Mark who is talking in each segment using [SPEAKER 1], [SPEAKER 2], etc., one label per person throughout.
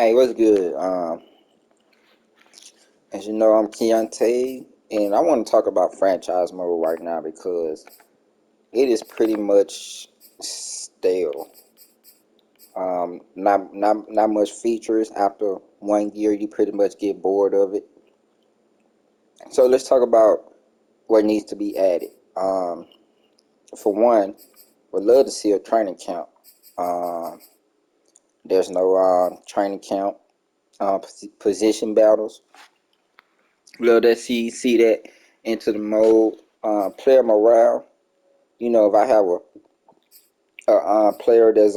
[SPEAKER 1] Hey, what's good? As you know, I'm Keontae, and I want to talk about franchise mode right now because it is pretty much stale. Not much features. After 1 year, you pretty much get bored of it. So let's talk about what needs to be added. For one, would love to see a training camp. Um, there's no training camp. Position battles. Love to see that into the mode. Player morale. If I have a player that's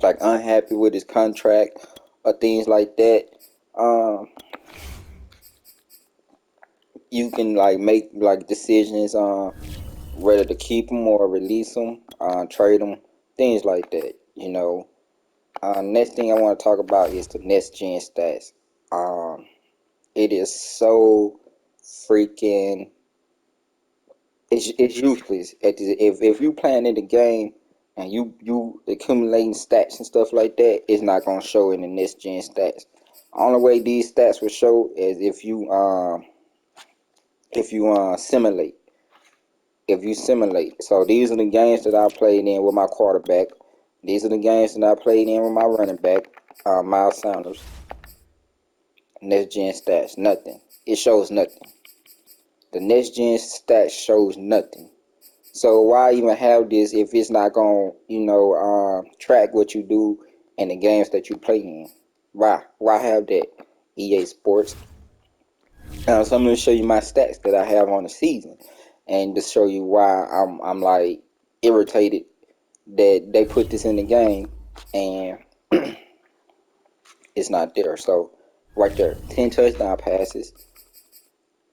[SPEAKER 1] like unhappy with his contract or things like that, um, you can like make like decisions on whether to keep them or release them, trade them, things like that. Next thing I want to talk about is the next gen stats. Um, it is so freaking it's useless. If you playing in the game and you accumulating stats and stuff like that, it's not gonna show in the next gen stats. Only way these stats will show is if you simulate. If you simulate. So these are the games that I played in with my quarterback. These are the games that I played in with my running back, Miles Sanders. Next gen stats, nothing. It shows nothing. The next gen stats shows nothing. So why even have this if it's not gonna, track what you do in the games that you play in? Why? Why have that? EA Sports. So I'm gonna show you my stats that I have on the season, and to show you why I'm like irritated that they put this in the game and it's not there. So right there, 10 touchdown passes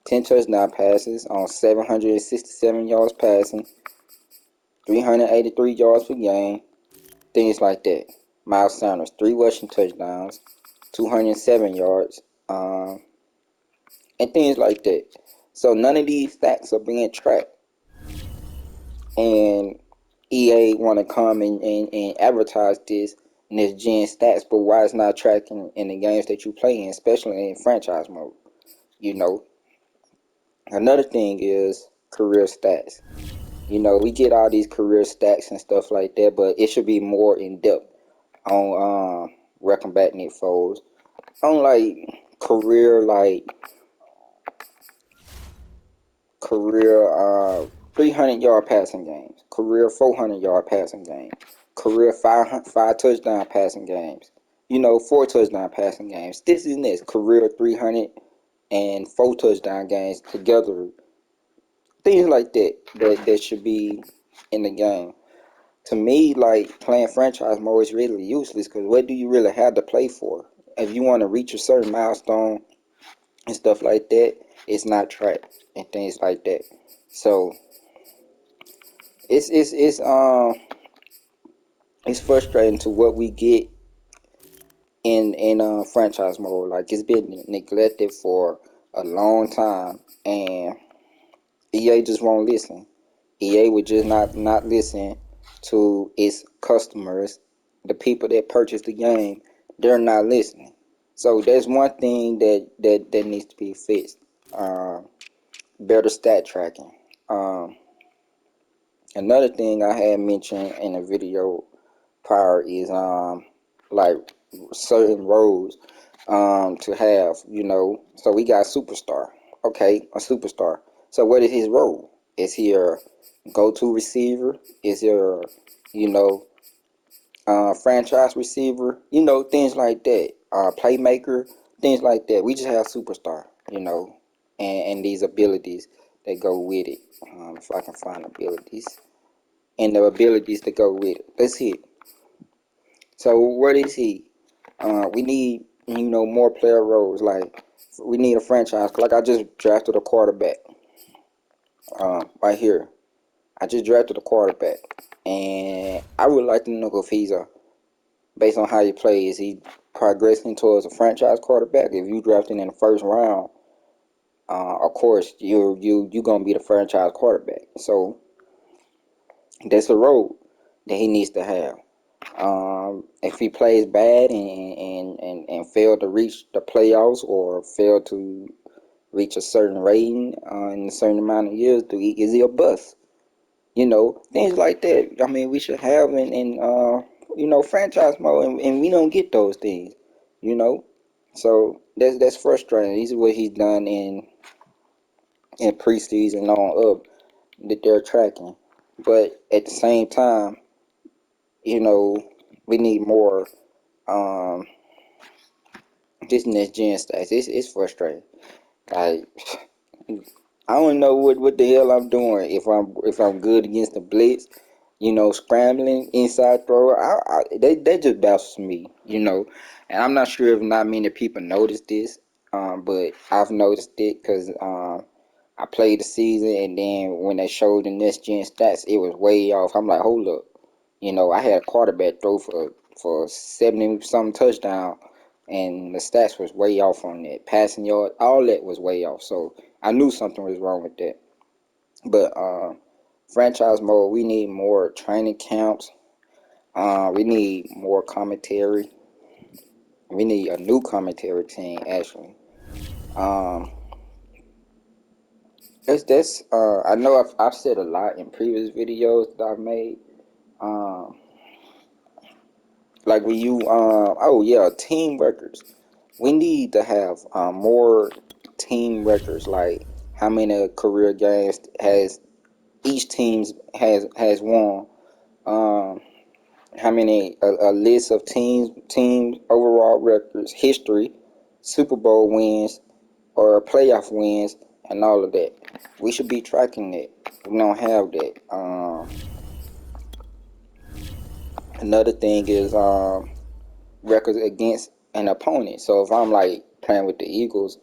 [SPEAKER 1] on 767 yards passing, 383 yards per game, things like that. Miles Sanders, 3 rushing touchdowns, 207 yards, and things like that. So none of these stats are being tracked. And EA want to come and advertise this gen stats, but why it's not tracking in the games that you play in, especially in franchise mode. You know, Another thing is career stats. We get all these career stats and stuff like that, but it should be more in depth on combating foes. On career like career 300-yard passing games, career 400-yard passing games, career five touchdown passing games. 4 touchdown passing games. This is next career 304 touchdown games together. Things like that should be in the game. To me, like playing franchise mode is really useless because what do you really have to play for? If you want to reach a certain milestone and stuff like that, it's not tracked and things like that. So it's frustrating to what we get in franchise mode. Like it's been neglected for a long time, and EA just won't listen. EA would just not listen to its customers, the people that purchase the game. They're not listening. So there's one thing that needs to be fixed. Better stat tracking. Um, Another thing I had mentioned in a video prior is like certain roles to have, So we got superstar. Okay, a superstar. So what is his role? Is he a go-to receiver? Is he a, you know, franchise receiver? Things like that. Playmaker, things like that. We just have superstar, and these abilities that go with it. If I can find abilities and the abilities that go with it. Let's hit. So what is he? We need more player roles. Like we need a franchise. Like I just drafted a quarterback. Right here, I just drafted a quarterback, and I would like to know if he's based on how he plays, he progressing towards a franchise quarterback. If you drafting in the first round, of course you gonna be the franchise quarterback. So that's a role that he needs to have. If he plays bad and fail to reach the playoffs or fail to reach a certain rating in a certain amount of years, is he a bust? Things like that. I mean, we should have in franchise mode, and we don't get those things. You know, so that's frustrating. This is what he's done in preseason on up that they're tracking, but at the same time, you know, we need more um this next gen stats. It's frustrating. Like I don't know what the hell I'm doing if I'm good against the blitz, scrambling inside thrower. They just baffles me, and I'm not sure if not many people notice this, but I've noticed it because I played the season and then when they showed the next gen stats, it was way off. I'm like, hold up, I had a quarterback throw for 70 something touchdown, and the stats was way off on that. Passing yard, all that was way off. So I knew something was wrong with that. But franchise mode, we need more training camps. We need more commentary. We need a new commentary team actually. Um, I know I've said a lot in previous videos that I've made. Um, like when you oh yeah, team records. We need to have more team records, like how many career games has each teams has won. Um, how many a list of teams overall records, history, Super Bowl wins or playoff wins, and all of that. We should be tracking that. We don't have that. Another thing is records against an opponent. So if I'm like playing with the Eagles,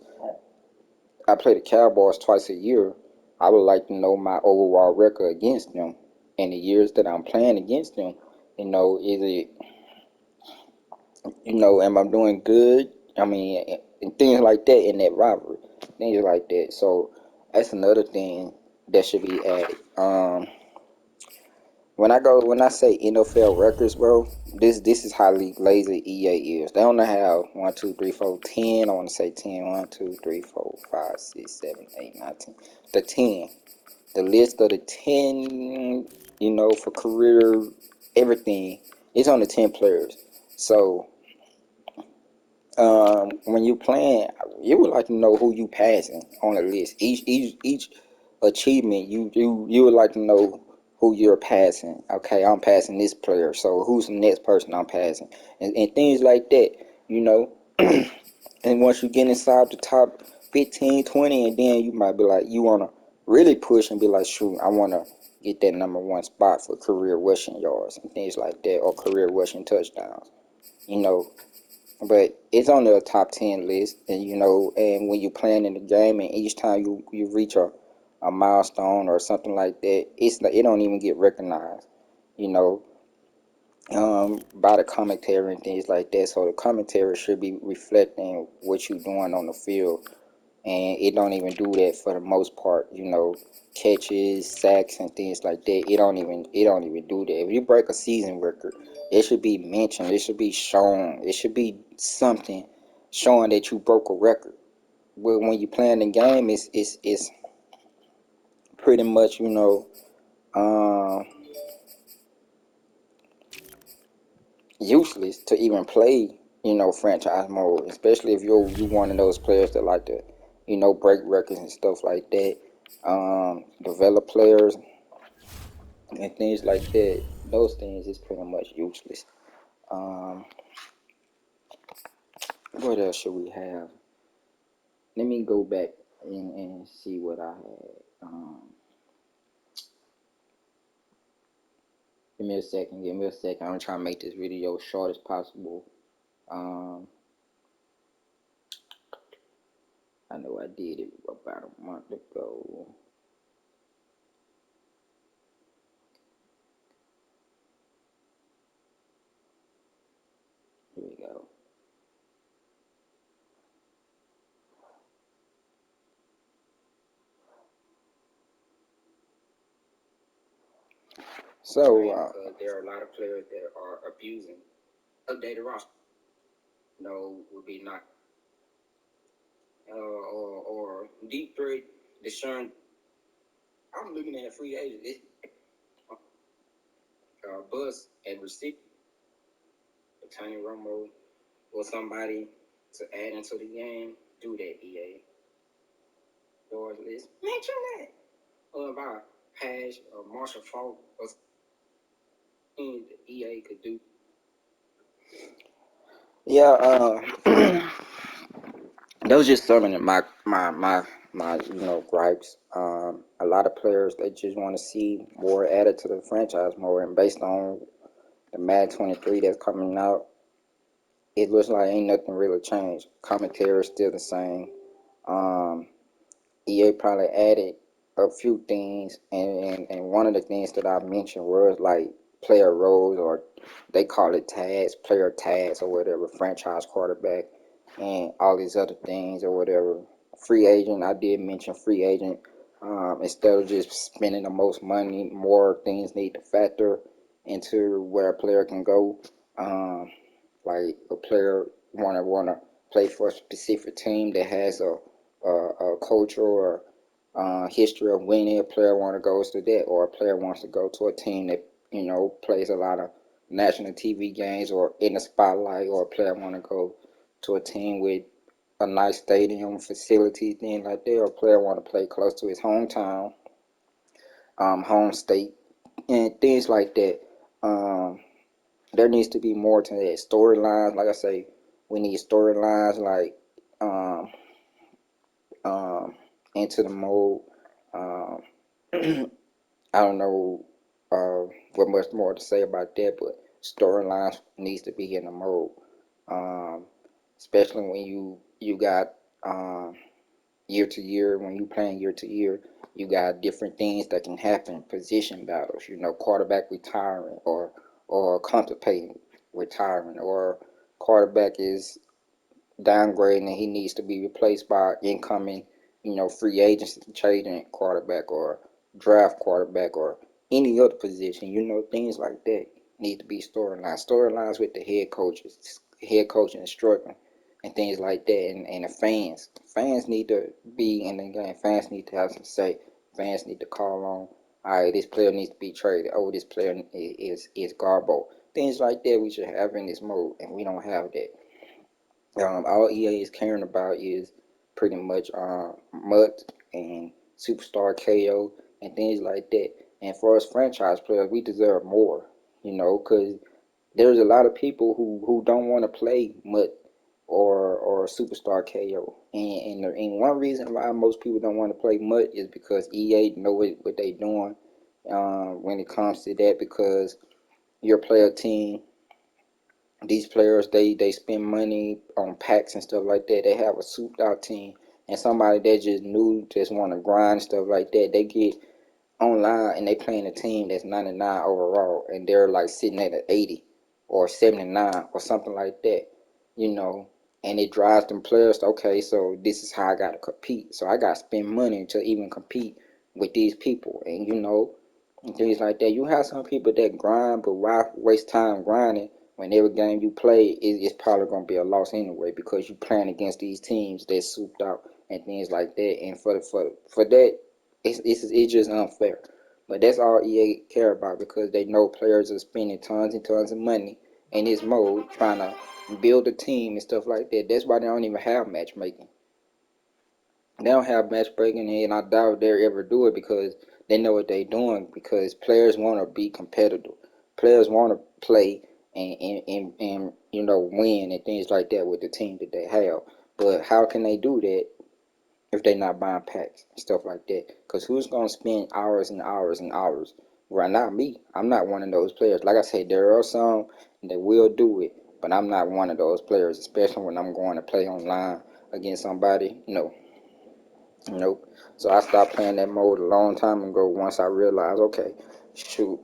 [SPEAKER 1] I play the Cowboys twice a year. I would like to know my overall record against them and the years that I'm playing against them. Is it, am I doing good? I mean, and things like that in that rivalry, things like that. So that's another thing that should be added. When I say NFL records, bro, this is how lazy EA is. They only have 1, 2, 3, 4, 10. I want to say 10. 1, 2, 3, 4, 5, 6, 7, 8, 9, 10. The 10. The list of the 10, for career, everything. It's on the 10 players. So when you playing, you would like to know who you passing on the list. Each achievement, you would like to know who you're passing. Okay, I'm passing this player, so who's the next person I'm passing, and things like that. You know, and once you get inside the top 15, 20, and then you might be like, you wanna really push and be like, shoot, I wanna get that number one spot for career rushing yards and things like that, or career rushing touchdowns. You know, but it's on the top 10 list, and when you're playing in the game and each time you reach a milestone or something like that, it don't even get recognized, you know by the commentary and things like that. So the commentary should be reflecting what you're doing on the field, and it don't even do that for the most part. Catches, sacks, and things like that. It don't even do that. If you break a season record, it should be mentioned. It should be shown. It should be something showing that you broke a record. But when you playing the game, it's pretty much um, useless to even play. Franchise mode, especially if you one of those players that like to break records and stuff like that. Develop players and things like that. Those things is pretty much useless. Um, what else should we have? Let me go back and see what I had. Give me a second. Give me a second. I'm trying to make this video short as possible. Um, I know I did it about a month ago. Here we go. So there are a lot of players that are abusing updated roster. Would be not or deep threat. Deshaun, I'm looking at free agent. Bus and receiver, Tony Romo or somebody to add into the game. Do that, EA. Doors list. Mention that. Or about Pash or Marshall Falk or things that EA could do. Yeah, those just some of my gripes. A lot of players they just want to see more added to the franchise more, and based on the Madden 23 that's coming out, it looks like ain't nothing really changed. Commentary is still the same. Um, EA probably added a few things, and one of the things that I mentioned was like player roles, or they call it tags, player tags, or whatever, franchise quarterback, and all these other things, or whatever. Free agent, I did mention free agent. Instead of just spending the most money, more things need to factor into where a player can go. Um, like a player wanna play for a specific team that has a culture or history of winning. A player want to go to that, or a player wants to go to a team that plays a lot of national TV games or in the spotlight, or a player want to go to a team with a nice stadium facility, things like that, or a player want to play close to his hometown, home state, and things like that. Um, there needs to be more to that. Storylines, like I say, we need storylines like um, um, into the mode. Um, I don't know what much more to say about that, but storylines needs to be in the mode. Um, Especially when you got year to year, when you playing year to year, you got different things that can happen. Position battles, quarterback retiring or contemplating retiring, or quarterback is downgrading and he needs to be replaced by incoming, free agency trading quarterback or draft quarterback or any other position, things like that need to be storylines. Storylines with the head coach instructing and things like that, and the fans. Fans need to be in the game. Fans need to have some say. Fans need to call on, all right, this player needs to be traded. Oh, this player is garbo. Things like that we should have in this mode, and we don't have that. All EA is caring about is pretty much MUT and Superstar KO and things like that. And for us franchise players, we deserve more, because there's a lot of people who don't want to play MUT or Superstar KO. And one reason why most people don't want to play MUT is because EA know what they doing when it comes to that, because your player team, these players, they spend money on packs and stuff like that. They have a souped out team, and somebody that just new, just want to grind stuff like that, they get online and they playing a team that's 99 overall, and they're like sitting at an 80 or 79 or something like that, you know. And it drives them players to, okay, so this is how I got to compete. So I got to spend money to even compete with these people, and and things like that. You have some people that grind, but why waste time grinding when every game you play is probably gonna be a loss anyway, because you playing against these teams that's souped out and things like that. And for that, it's just unfair. But that's all EA care about, because they know players are spending tons and tons of money in this mode trying to build a team and stuff like that. That's why they don't even have matchmaking. They don't have matchmaking, and I doubt they'll ever do it, because they know what they're doing. Because players want to be competitive. Players want to play and win and things like that with the team that they have. But how can they do that if they're not buying packs and stuff like that? Because who's gonna spend hours and hours and hours? Well, not me. I'm not one of those players. Like I said, there are some that will do it, but I'm not one of those players. Especially when I'm going to play online against somebody. No, nope. So I stopped playing that mode a long time ago once I realized, okay, shoot.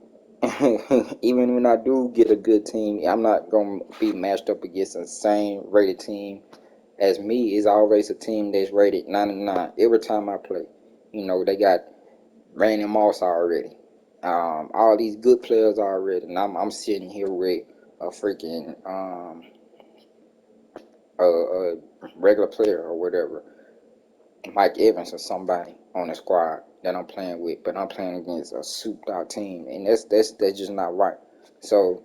[SPEAKER 1] Even when I do get a good team, I'm not going to be matched up against the same rated team as me. It's always a team that's rated 99 every time I play. They got Randy Moss already. All these good players already. And I'm sitting here with a freaking a regular player or whatever, Mike Evans or somebody on the squad that I'm playing with, but I'm playing against a souped out team, and that's just not right. So,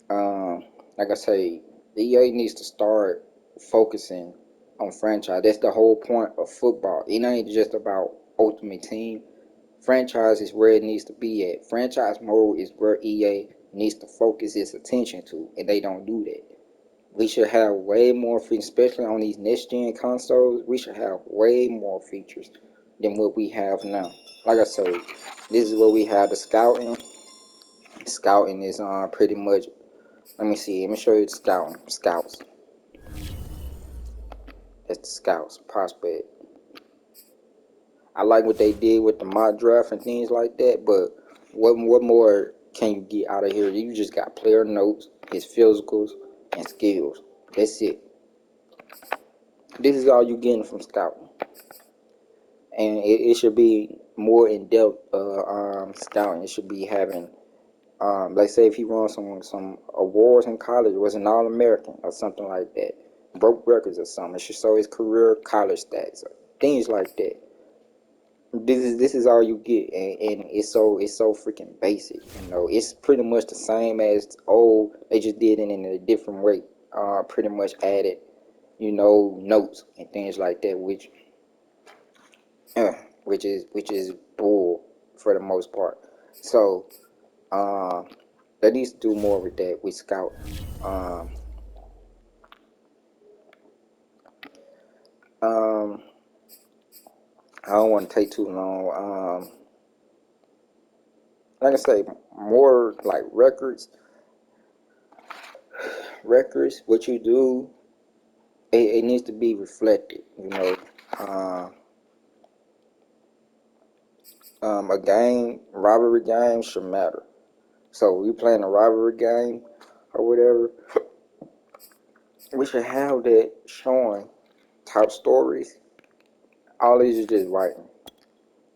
[SPEAKER 1] like I say, EA needs to start focusing on franchise. That's the whole point of football. It ain't just about Ultimate Team. Franchise is where it needs to be at. Franchise mode is where EA needs to focus its attention to, and they don't do that. We should have way more features, especially on these next gen consoles. We should have way more features than what we have now. Like I said, this is where we have the scouting. Scouting is pretty much. Let me see. Let me show you the scouting. Scouts. That's the scouts prospect. I like what they did with the mock draft and things like that, but what more can you get out of here? You just got player notes, his physicals, and skills. That's it. This is all you getting from scouting, and it should be more in depth scouting. It should be having, like say if he won some awards in college, was an All American or something like that, broke records or something. It should show his career college stats, or things like that. This is all you get, and it's so freaking basic. It's pretty much the same as old. They just did it in a different way. Pretty much added, notes and things like that, uh, which is bull for the most part. So they need to do more with that with Scout. Um, um, I don't want to take too long. Like I say, more like records. What you do, it needs to be reflected. Uh, a game, rivalry game should matter. So we playing a rivalry game or whatever, we should have that showing top stories. All these is just writing.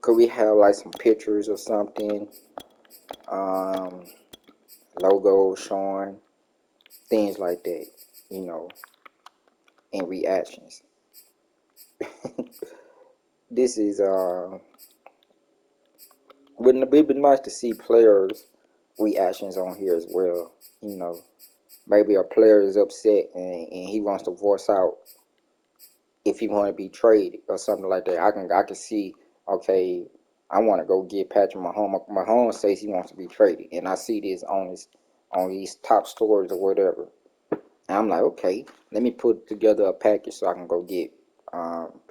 [SPEAKER 1] Could we have like some pictures or something, um, logos showing things like that, you know, and reactions. This is wouldn't it be nice to see players' reactions on here as well? You know, maybe a player is upset and he wants to voice out if he want to be traded or something like that. I can see, okay, I want to go get Patrick Mahomes. Mahomes says he wants to be traded, and I see this on these top stores or whatever. And I'm like, okay, let me put together a package so I can go get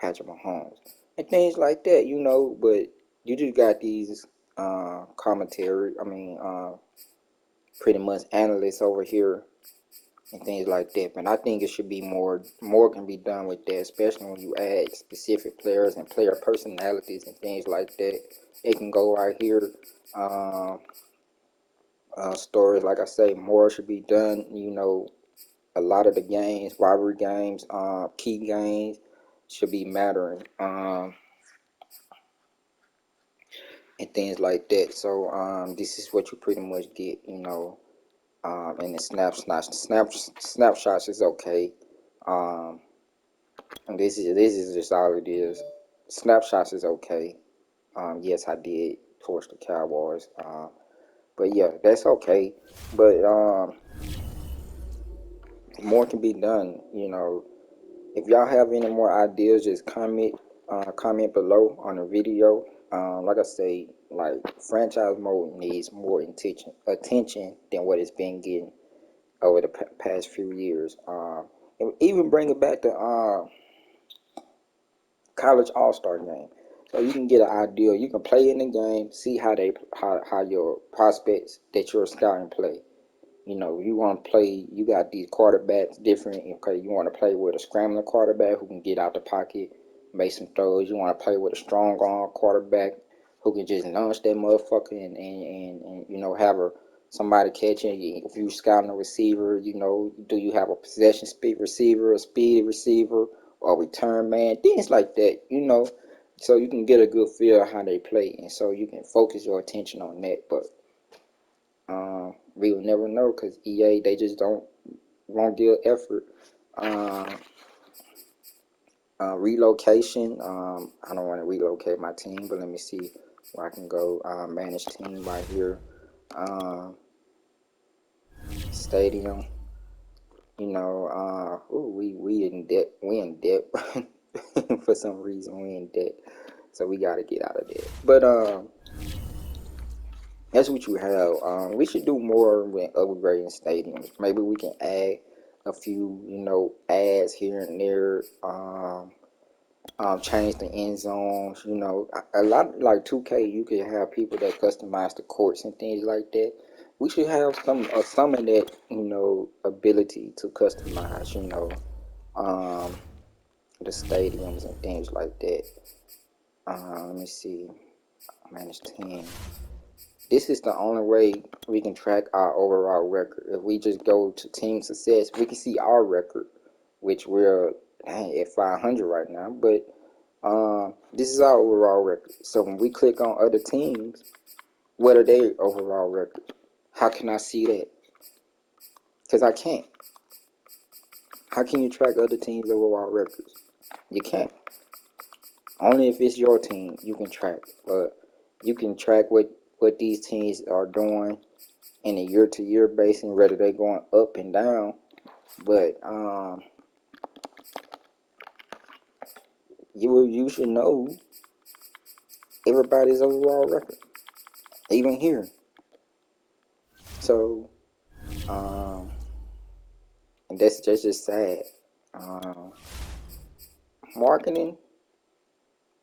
[SPEAKER 1] Patrick Mahomes and things like that. But you just got these commentary. I mean, pretty much analysts over here and things like that. But I think it should be more can be done with that, especially when you add specific players and player personalities and things like that. It can go right here. Stories, like I say, more should be done. A lot of the games, rivalry games, key games should be mattering, and things like that. So this is what you pretty much get, and the snapshots is okay. Um, and this is just all it is. Snapshots is okay. Yes, I did torch the Cowboys. But yeah, that's okay. But more can be done. If y'all have any more ideas, just comment below on the video. Like I say, like franchise mode needs more attention than what it's been getting over the past few years. And even bring it back to college all-star game, so you can get an idea. You can play in the game, see how your prospects that you're scouting play. You want to play, you got these quarterbacks different. Okay, you want to play with a scrambling quarterback who can get out the pocket, make some throws. You want to play with a strong arm quarterback who can just launch that motherfucker and have somebody catching. If you scouting a receiver, do you have a possession speed receiver, a speed receiver, or a return man? Things like that, so you can get a good feel of how they play, and so you can focus your attention on that. But we will never know because EA they just don't won't give effort. Um, Relocation. I don't want to relocate my team, but let me see where I can go. Manage team right here. Um, Stadium. We in debt. We in debt for some reason. We in debt, so we got to get out of debt. But that's what you have. We should do more with upgrading stadiums. Maybe we can add a few, ads here and there. Change the end zones. A lot like 2K. You can have people that customize the courts and things like that. We should have some of that, ability to customize. The stadiums and things like that. Let me see. Manage team. This is the only way we can track our overall record. If we just go to team success, we can see our record, which we're at 500 right now. But this is our overall record. So when we click on other teams, what are their overall record? How can I see that? Because I can't. How can you track other teams' overall records? You can't. Only if it's your team you can track. But you can track what these teams are doing in a year-to-year basis, whether they're going up and down. But you should know everybody's overall record, even here. So, and that's just sad. Um, Marketing,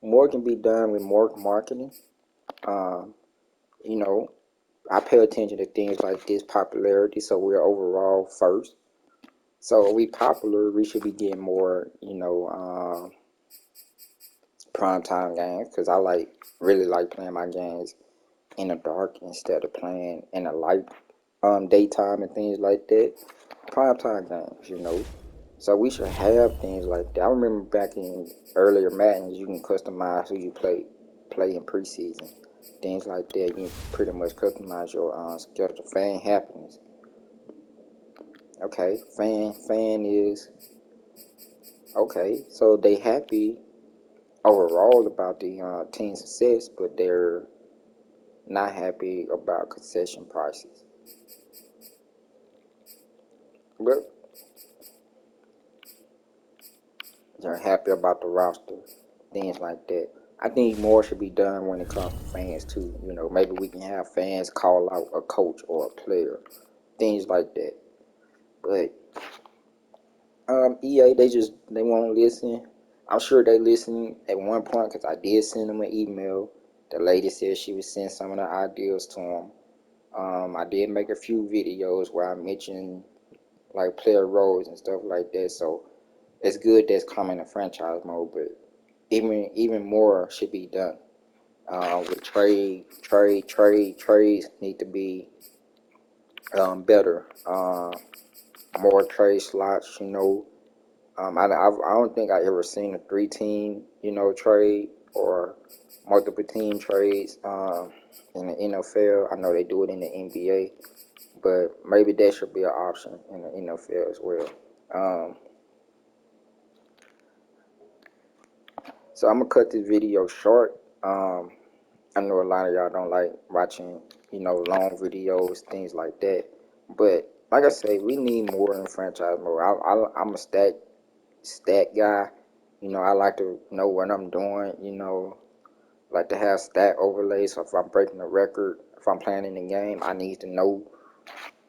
[SPEAKER 1] more can be done with more marketing. Um, you know, I pay attention to things like this popularity, so we're overall first. So we popular, we should be getting more, prime time games because really like playing my games in the dark instead of playing in the light, daytime and things like that. Prime time games. So we should have things like that. I remember back in earlier Madden, you can customize who you play in preseason. Things like that. You can pretty much customize your schedule. Fan happiness. Okay, fan is okay. So they happy overall about the team success, but they're not happy about concession prices. But they're happy about the roster, things like that. I think more should be done when it comes to fans too. Maybe we can have fans call out a coach or a player, things like that. But EA, they won't listen. I'm sure they listened at one point because I did send them an email. The lady said she would send some of the ideas to them. I did make a few videos where I mentioned like player roles and stuff like that. So it's good that's coming to franchise mode, but even more should be done. With trades need to be better. More trade slots. I don't think I ever seen a 3-team trade or multiple team trades in the NFL. I know they do it in the NBA, but maybe that should be an option in the NFL as well. Um, so I'm gonna cut this video short. I know a lot of y'all don't like watching, long videos, things like that. But like I say, we need more in franchise mode. I'm a stat guy. I like to know what I'm doing. Like to have stat overlays. So if I'm breaking a record, if I'm playing in the game, I need to know,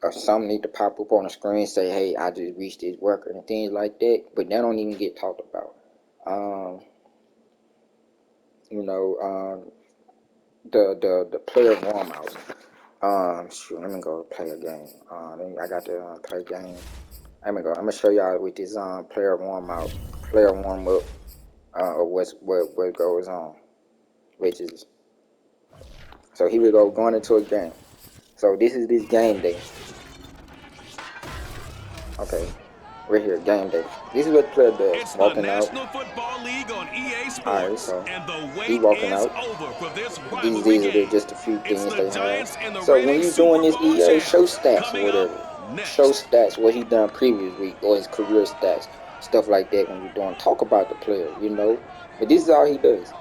[SPEAKER 1] or something need to pop up on the screen, say, hey, I just reached this record and things like that. But that don't even get talked about. Um, you know, the player warm out. Shoot, let me go play a game. I got to play a game. Let me go. I'm gonna show y'all with this player warm up, of what goes on, which is so here we go going into a game. So this is this game day. Okay, Right here, game day. This is what the player does.
[SPEAKER 2] It's the
[SPEAKER 1] Walking out.
[SPEAKER 2] National Football League on EA
[SPEAKER 1] Alright,
[SPEAKER 2] Sports,
[SPEAKER 1] so
[SPEAKER 2] and the
[SPEAKER 1] he
[SPEAKER 2] wait
[SPEAKER 1] walking
[SPEAKER 2] is
[SPEAKER 1] out.
[SPEAKER 2] over for this rivalry
[SPEAKER 1] These are
[SPEAKER 2] game.
[SPEAKER 1] just a few
[SPEAKER 2] It's
[SPEAKER 1] things
[SPEAKER 2] the
[SPEAKER 1] they have.
[SPEAKER 2] Giants and the
[SPEAKER 1] So when
[SPEAKER 2] reigning
[SPEAKER 1] you doing
[SPEAKER 2] Super
[SPEAKER 1] this
[SPEAKER 2] Bowl
[SPEAKER 1] EA, show
[SPEAKER 2] champs.
[SPEAKER 1] stats or
[SPEAKER 2] Coming up
[SPEAKER 1] whatever. Show
[SPEAKER 2] next.
[SPEAKER 1] stats what he done previous week or his career stats, stuff like that. When you're doing, talk about the player, you know. But this is all he does.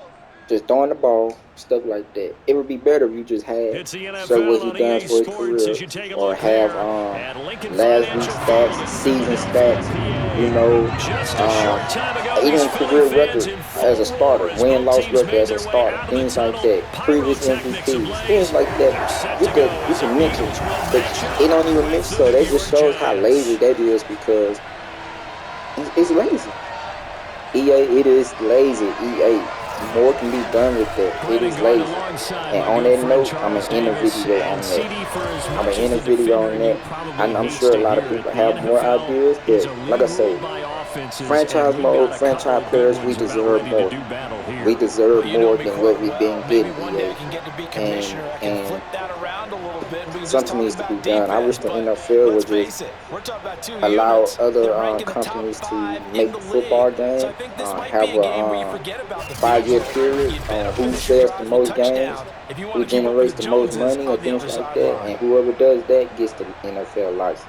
[SPEAKER 1] Just throwing the ball, stuff like that. It would be better if you just had
[SPEAKER 3] It's the
[SPEAKER 1] show what
[SPEAKER 3] NFL
[SPEAKER 1] he
[SPEAKER 3] on
[SPEAKER 1] done
[SPEAKER 3] EA
[SPEAKER 1] for his
[SPEAKER 3] Sports
[SPEAKER 1] career
[SPEAKER 3] as you take a
[SPEAKER 1] or
[SPEAKER 3] look
[SPEAKER 1] have
[SPEAKER 3] there at Lincoln
[SPEAKER 1] last week
[SPEAKER 3] Financial Field
[SPEAKER 1] stats,
[SPEAKER 3] in
[SPEAKER 1] season
[SPEAKER 3] Philadelphia,
[SPEAKER 1] stats, you know,
[SPEAKER 3] PA. Just a short time ago, these
[SPEAKER 1] even
[SPEAKER 3] Philly
[SPEAKER 1] career
[SPEAKER 3] fans
[SPEAKER 1] record
[SPEAKER 3] in
[SPEAKER 1] as a
[SPEAKER 3] full
[SPEAKER 1] starter,
[SPEAKER 3] roar as both
[SPEAKER 1] win-loss
[SPEAKER 3] teams
[SPEAKER 1] record
[SPEAKER 3] made
[SPEAKER 1] as a
[SPEAKER 3] their way
[SPEAKER 1] starter,
[SPEAKER 3] out of the
[SPEAKER 1] things like
[SPEAKER 3] tunnel.
[SPEAKER 1] that, previous
[SPEAKER 3] Pyrotechnics
[SPEAKER 1] MVPs,
[SPEAKER 3] ablaze.
[SPEAKER 1] things like that.
[SPEAKER 3] They're set
[SPEAKER 1] You
[SPEAKER 3] to go
[SPEAKER 1] could
[SPEAKER 3] as the
[SPEAKER 1] mention,
[SPEAKER 3] Eagles will
[SPEAKER 1] but
[SPEAKER 3] match
[SPEAKER 1] they
[SPEAKER 3] up
[SPEAKER 1] don't even mention.
[SPEAKER 3] with the
[SPEAKER 1] So
[SPEAKER 3] New
[SPEAKER 1] that just
[SPEAKER 3] York
[SPEAKER 1] shows how lazy
[SPEAKER 3] Giants.
[SPEAKER 1] that is because it's lazy. EA, it is lazy. EA, more can be done with that. It
[SPEAKER 3] Brennan
[SPEAKER 1] is
[SPEAKER 3] going
[SPEAKER 1] lazy.
[SPEAKER 3] alongside
[SPEAKER 1] And
[SPEAKER 3] my
[SPEAKER 1] on
[SPEAKER 3] good
[SPEAKER 1] that
[SPEAKER 3] friend
[SPEAKER 1] note, I'm
[SPEAKER 3] Charles
[SPEAKER 1] gonna end a
[SPEAKER 3] Davis.
[SPEAKER 1] video
[SPEAKER 3] And
[SPEAKER 1] on that.
[SPEAKER 3] CD, for as
[SPEAKER 1] I'm gonna
[SPEAKER 3] much
[SPEAKER 1] end
[SPEAKER 3] as
[SPEAKER 1] a
[SPEAKER 3] the
[SPEAKER 1] video
[SPEAKER 3] defender
[SPEAKER 1] on
[SPEAKER 3] in you
[SPEAKER 1] that.
[SPEAKER 3] probably
[SPEAKER 1] I'm
[SPEAKER 3] hates
[SPEAKER 1] sure a
[SPEAKER 3] to
[SPEAKER 1] lot of
[SPEAKER 3] hear
[SPEAKER 1] people
[SPEAKER 3] it, the
[SPEAKER 1] have more
[SPEAKER 3] NFL
[SPEAKER 1] ideas,
[SPEAKER 3] is
[SPEAKER 1] but
[SPEAKER 3] a
[SPEAKER 1] like I
[SPEAKER 3] league
[SPEAKER 1] say,
[SPEAKER 3] ruled by offenses, and
[SPEAKER 1] franchise
[SPEAKER 3] we've got
[SPEAKER 1] mode,
[SPEAKER 3] a couple
[SPEAKER 1] franchise
[SPEAKER 3] of good
[SPEAKER 1] players, we
[SPEAKER 3] ones about
[SPEAKER 1] deserve
[SPEAKER 3] ready to
[SPEAKER 1] more.
[SPEAKER 3] do battle
[SPEAKER 1] We
[SPEAKER 3] here.
[SPEAKER 1] deserve
[SPEAKER 4] Well, you know
[SPEAKER 1] more
[SPEAKER 4] me
[SPEAKER 1] than what
[SPEAKER 4] quite
[SPEAKER 1] we've
[SPEAKER 4] well.
[SPEAKER 1] been
[SPEAKER 4] Maybe
[SPEAKER 1] getting,
[SPEAKER 4] one day I
[SPEAKER 1] EA.
[SPEAKER 4] can get to be
[SPEAKER 1] And
[SPEAKER 4] commissioner. I can
[SPEAKER 1] and
[SPEAKER 4] flip that around a little bit, and we can just
[SPEAKER 1] something
[SPEAKER 4] talk
[SPEAKER 1] needs to be
[SPEAKER 4] about
[SPEAKER 1] done. I wish
[SPEAKER 4] defense.
[SPEAKER 1] the
[SPEAKER 4] But
[SPEAKER 1] NFL
[SPEAKER 4] let's
[SPEAKER 1] would just
[SPEAKER 4] face it, we're talking about two
[SPEAKER 1] allow
[SPEAKER 4] units that
[SPEAKER 1] other
[SPEAKER 4] rank in the top
[SPEAKER 1] companies to
[SPEAKER 4] 5 in
[SPEAKER 1] make
[SPEAKER 4] the
[SPEAKER 1] the football
[SPEAKER 4] league. So I
[SPEAKER 1] game,
[SPEAKER 4] think this might
[SPEAKER 1] have
[SPEAKER 4] be
[SPEAKER 1] a
[SPEAKER 4] a game where you forget about the field
[SPEAKER 1] 5-year
[SPEAKER 4] goal.
[SPEAKER 1] period
[SPEAKER 4] You better
[SPEAKER 1] on who
[SPEAKER 4] finish your
[SPEAKER 1] sells the
[SPEAKER 4] drives with
[SPEAKER 1] most games,
[SPEAKER 4] touchdown if you want
[SPEAKER 1] who
[SPEAKER 4] to keep up with
[SPEAKER 1] generates
[SPEAKER 4] the
[SPEAKER 1] the most
[SPEAKER 4] Joneses
[SPEAKER 1] money, or
[SPEAKER 4] on the
[SPEAKER 1] things
[SPEAKER 4] other
[SPEAKER 1] like that.
[SPEAKER 4] sideline.
[SPEAKER 1] And whoever does that gets the NFL license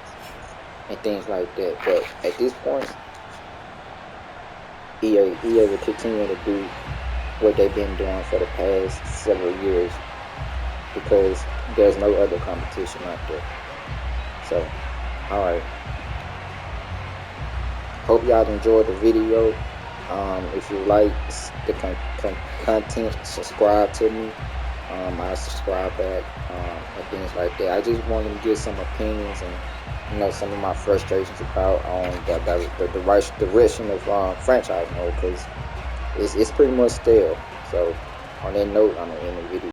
[SPEAKER 1] and things like that. But at this point, EA will continue to do what they've been doing for the past several years because there's no other competition out there. So, all right. Hope y'all enjoyed the video. If you like the content, subscribe to me. I subscribe back and things like that. I just wanted to get some opinions and some of my frustrations about the right direction of franchise mode because it's pretty much stale. So on that note, I'm gonna end the video.